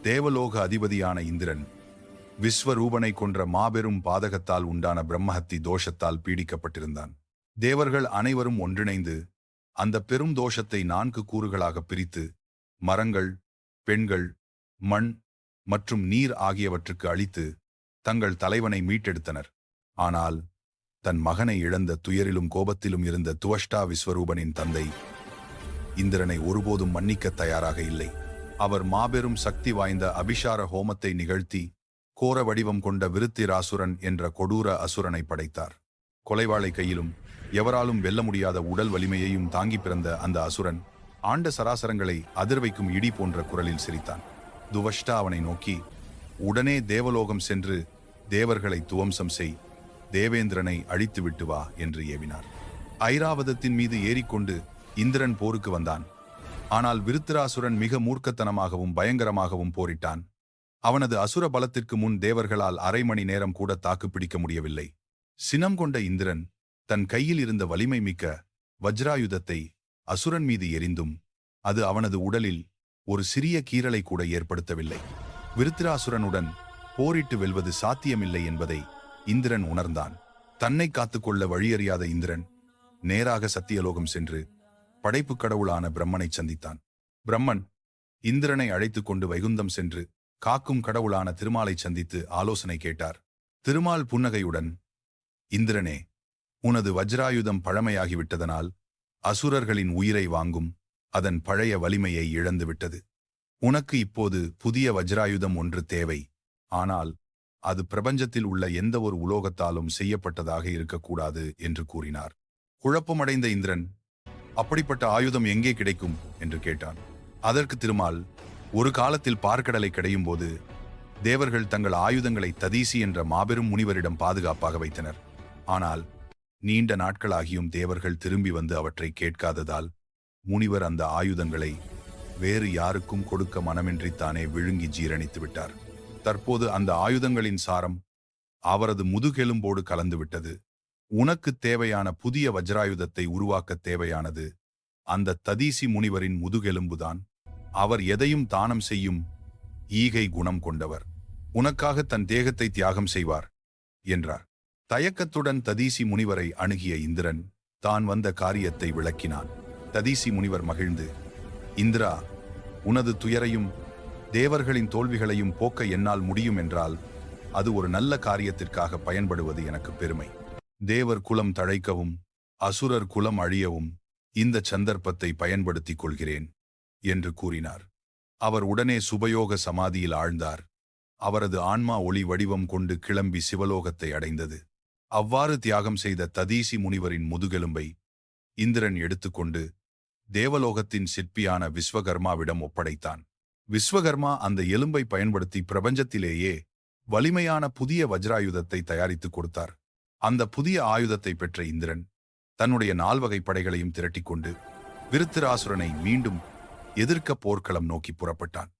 தேவலோக அதிபதியான இந்திரன் விஸ்வரூபனை கொன்ற மாபெரும் பாதகத்தால் உண்டான பிரம்மஹத்தி தோஷத்தால் பீடிக்கப்பட்டிருந்தான். தேவர்கள் அனைவரும் ஒன்றிணைந்து அந்த பெரும் தோஷத்தை 4 கூறுகளாக பிரித்து மரங்கள், பெண்கள், மண் மற்றும் நீர் ஆகியவற்றுக்கு அளித்து தங்கள் தலைவனை மீட்டெடுத்தனர். ஆனால் தன் மகனை இழந்த துயரிலும் கோபத்திலும் இருந்த துவஷ்டா விஸ்வரூபனின் தந்தை இந்திரனை ஒருபோதும் மன்னிக்க தயாராக இல்லை. அவர் மாபெரும் சக்தி வாய்ந்த அபிஷார ஹோமத்தை நிகழ்த்தி கோர வடிவம் கொண்ட விருத்திராசுரன் என்ற கொடூர அசுரனை படைத்தார். கொலைவாளை கையிலும் எவராலும் வெல்ல முடியாத உடல் வலிமையையும் தாங்கி பிறந்த அந்த அசுரன் ஆண்ட சராசரங்களை அதிர்வைக்கும் இடி போன்ற குரலில் சிரித்தான். துவஷ்டா அவனை நோக்கி, உடனே தேவலோகம் சென்று தேவர்களை துவம்சம் செய், தேவேந்திரனை அழித்து விட்டு வா என்று ஏவினார். ஐராவதத்தின் மீது ஏறிக்கொண்டு இந்திரன் போருக்கு வந்தான். ஆனால் விருத்திராசுரன் மிக மூர்க்கத்தனமாகவும் பயங்கரமாகவும் போரிட்டான். அவனது அசுர பலத்திற்கு முன் தேவர்களால் அரை மணி நேரம் கூட தாக்குப்பிடிக்க முடியவில்லை. சினம் கொண்ட இந்திரன் தன் கையில் இருந்த வலிமை மிக்க வஜ்ராயுதத்தை அசுரன் மீது எரிந்தும் அது அவனது உடலில் ஒரு சிறிய கீறலை கூட ஏற்படுத்தவில்லை. விருத்திராசுரனுடன் போரிட்டு வெல்வது சாத்தியமில்லை என்பதை இந்திரன் உணர்ந்தான். தன்னை காத்துக்கொள்ள வழியறியாத இந்திரன் நேராக சத்தியலோகம் சென்று படைப்பு கடவுளான பிரம்மனை சந்தித்தான். பிரம்மன் இந்திரனை அழைத்துக் கொண்டு வைகுந்தம் சென்று காக்கும் கடவுளான திருமாலை சந்தித்து ஆலோசனை கேட்டார். திருமால் புன்னகையுடன், இந்திரனே, உனது வஜ்ராயுதம் பழமையாகிவிட்டதனால் அசுரர்களின் உயிரை வாங்கும் அதன் பழைய வலிமையை இழந்துவிட்டது. உனக்கு இப்போது புதிய வஜ்ராயுதம் ஒன்று தேவை. ஆனால் அது பிரபஞ்சத்தில் உள்ள எந்த ஒரு உலோகத்தாலும் செய்யப்பட்டதாக இருக்கக்கூடாது என்று கூறினார். குழப்பமடைந்த இந்திரன், அப்படிப்பட்ட ஆயுதம் எங்கே கிடைக்கும் என்று கேட்டான். அதற்கு திருமால், ஒரு காலத்தில் பார்க்கடலை கடையும் போது தேவர்கள் தங்கள் ஆயுதங்களை ததீசி என்ற மாபெரும் முனிவரிடம் பாதுகாப்பாக வைத்தனர். ஆனால் நீண்ட நாட்களாகியும் தேவர்கள் திரும்பி வந்து அவற்றை கேட்காததால் முனிவர் அந்த ஆயுதங்களை வேறு யாருக்கும் கொடுக்க மனமின்றித்தானே விழுங்கி ஜீரணித்து விட்டார். தற்போது அந்த ஆயுதங்களின் சாரம் அவரது முதுகெலும்போடு கலந்துவிட்டது. உனக்கு தேவையான புதிய வஜ்ராயுதத்தை உருவாக்க தேவையானது அந்த ததீசி முனிவரின் முதுகெலும்புதான். அவர் எதையும் தானம் செய்யும் ஈகை குணம் கொண்டவர். உனக்காக தன் தேகத்தை தியாகம் செய்வார் என்றார். தயக்கத்துடன் ததீசி முனிவரை அணுகிய இந்திரன் தான் வந்த காரியத்தை விளக்கினான். ததீசி முனிவர் மகிழ்ந்து, இந்திரா, உனது துயரையும் தேவர்களின் தோல்விகளையும் போக்க என்னால் முடியும் என்றால் அது ஒரு நல்ல காரியத்திற்காக பயன்படுவது எனக்கு பெருமை. தேவர் குலம் தழைக்கவும் அசுரர் குலம் அழியவும் இந்த சந்தர்ப்பத்தை பயன்படுத்திக் கொள்கிறேன் என்று கூறினார். அவர் உடனே சுபயோக சமாதியில் ஆழ்ந்தார். அவரது ஆன்மா ஒளி வடிவம் கொண்டு கிளம்பி சிவலோகத்தை அடைந்தது. அவ்வாறு தியாகம் செய்த ததீசி முனிவரின் முதுகெலும்பை இந்திரன் எடுத்துக்கொண்டு தேவலோகத்தின் சிற்பியான விஸ்வகர்மாவிடம் ஒப்படைத்தான். விஸ்வகர்மா அந்த எலும்பை பயன்படுத்தி பிரபஞ்சத்திலேயே வலிமையான புதிய வஜ்ராயுதத்தை தயாரித்துக் கொடுத்தார். அந்த புதிய ஆயுதத்தை பெற்ற இந்திரன் தன்னுடைய 4 வகை படைகளையும் திரட்டிக்கொண்டு விருத்திராசுரனை மீண்டும் எதிர்க்க போர்க்களம் நோக்கி புறப்பட்டான்.